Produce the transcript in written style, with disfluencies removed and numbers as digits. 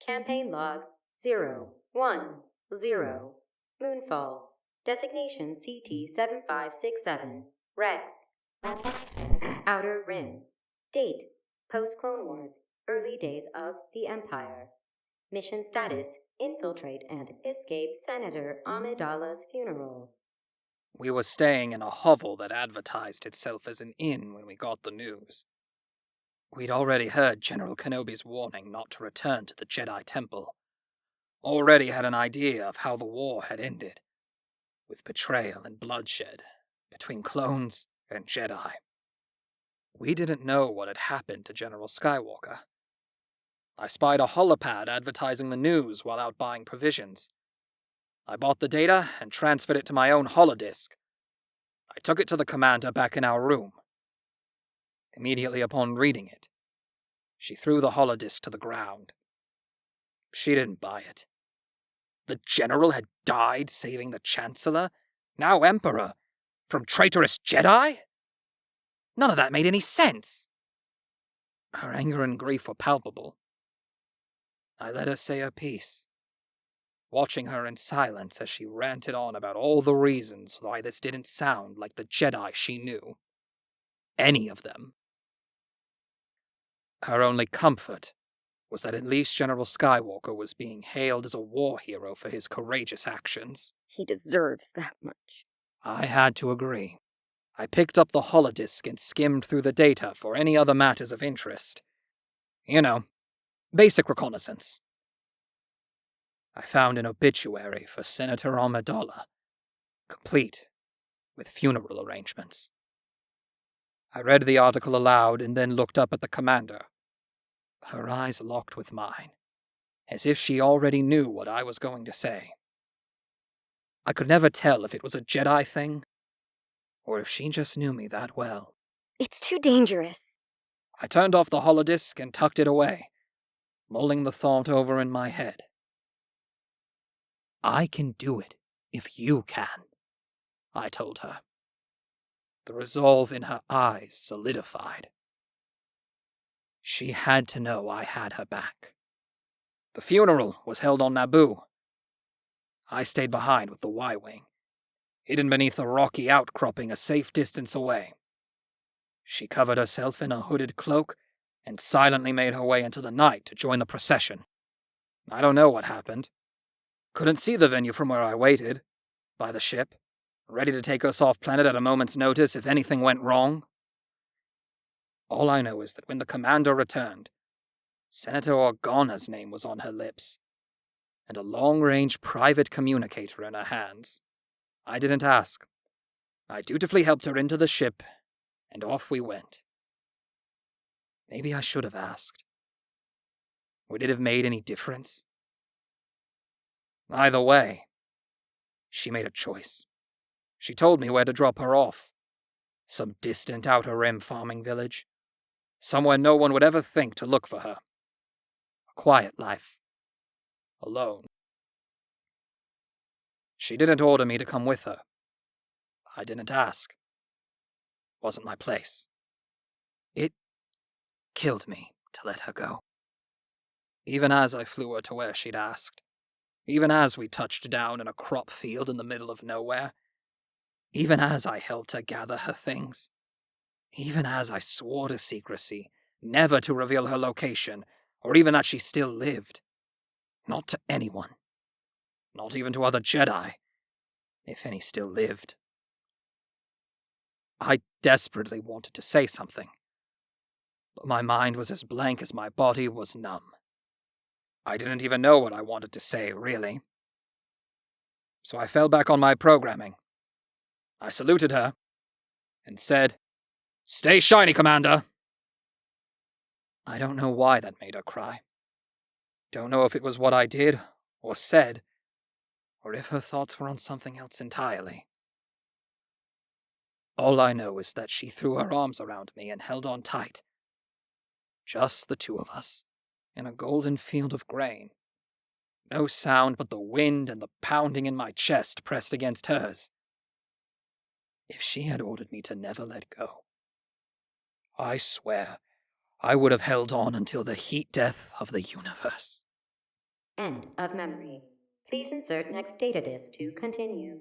Campaign Log 010. Moonfall. Designation CT-7567. Rex. Outer Rim. Date. Post-Clone Wars. Early days of the Empire. Mission status. Infiltrate and escape Senator Amidala's funeral. We were staying in a hovel that advertised itself as an inn when we got the news. We'd already heard General Kenobi's warning not to return to the Jedi Temple. Already had an idea of how the war had ended, with betrayal and bloodshed between clones and Jedi. We didn't know what had happened to General Skywalker. I spied a holopad advertising the news while out buying provisions. I bought the data and transferred it to my own holodisk. I took it to the commander back in our room. Immediately upon reading it, she threw the holodisk to the ground. She didn't buy it. The general had died saving the Chancellor, now Emperor, from traitorous Jedi? None of that made any sense. Her anger and grief were palpable. I let her say her piece, watching her in silence as she ranted on about all the reasons why this didn't sound like the Jedi she knew. Any of them. Her only comfort was that at least General Skywalker was being hailed as a war hero for his courageous actions. He deserves that much. I had to agree. I picked up the holodisk and skimmed through the data for any other matters of interest. You know, basic reconnaissance. I found an obituary for Senator Amidala, complete with funeral arrangements. I read the article aloud and then looked up at the commander. Her eyes locked with mine, as if she already knew what I was going to say. I could never tell if it was a Jedi thing, or if she just knew me that well. It's too dangerous. I turned off the holodisk and tucked it away, mulling the thought over in my head. I can do it if you can, I told her. The resolve in her eyes solidified. She had to know I had her back. The funeral was held on Naboo. I stayed behind with the Y-Wing, hidden beneath a rocky outcropping a safe distance away. She covered herself in a hooded cloak and silently made her way into the night to join the procession. I don't know what happened. Couldn't see the venue from where I waited, by the ship, ready to take us off planet at a moment's notice if anything went wrong. All I know is that when the commander returned, Senator Organa's name was on her lips, and a long-range private communicator in her hands. I didn't ask. I dutifully helped her into the ship, and off we went. Maybe I should have asked. Would it have made any difference? Either way, she made a choice. She told me where to drop her off. Some distant outer rim farming village. Somewhere no one would ever think to look for her. A quiet life. Alone. She didn't order me to come with her. I didn't ask. Wasn't my place. It killed me to let her go. Even as I flew her to where she'd asked. Even as we touched down in a crop field in the middle of nowhere. Even as I helped her gather her things. Even as I swore to secrecy, never to reveal her location, or even that she still lived. Not to anyone. Not even to other Jedi, if any still lived. I desperately wanted to say something, but my mind was as blank as my body was numb. I didn't even know what I wanted to say, really. So I fell back on my programming. I saluted her, and said, "Stay shiny, Commander!" I don't know why that made her cry. Don't know if it was what I did, or said, or if her thoughts were on something else entirely. All I know is that she threw her arms around me and held on tight. Just the two of us, in a golden field of grain. No sound but the wind and the pounding in my chest pressed against hers. If she had ordered me to never let go, I swear I would have held on until the heat death of the universe. End of memory. Please insert next data disk to continue.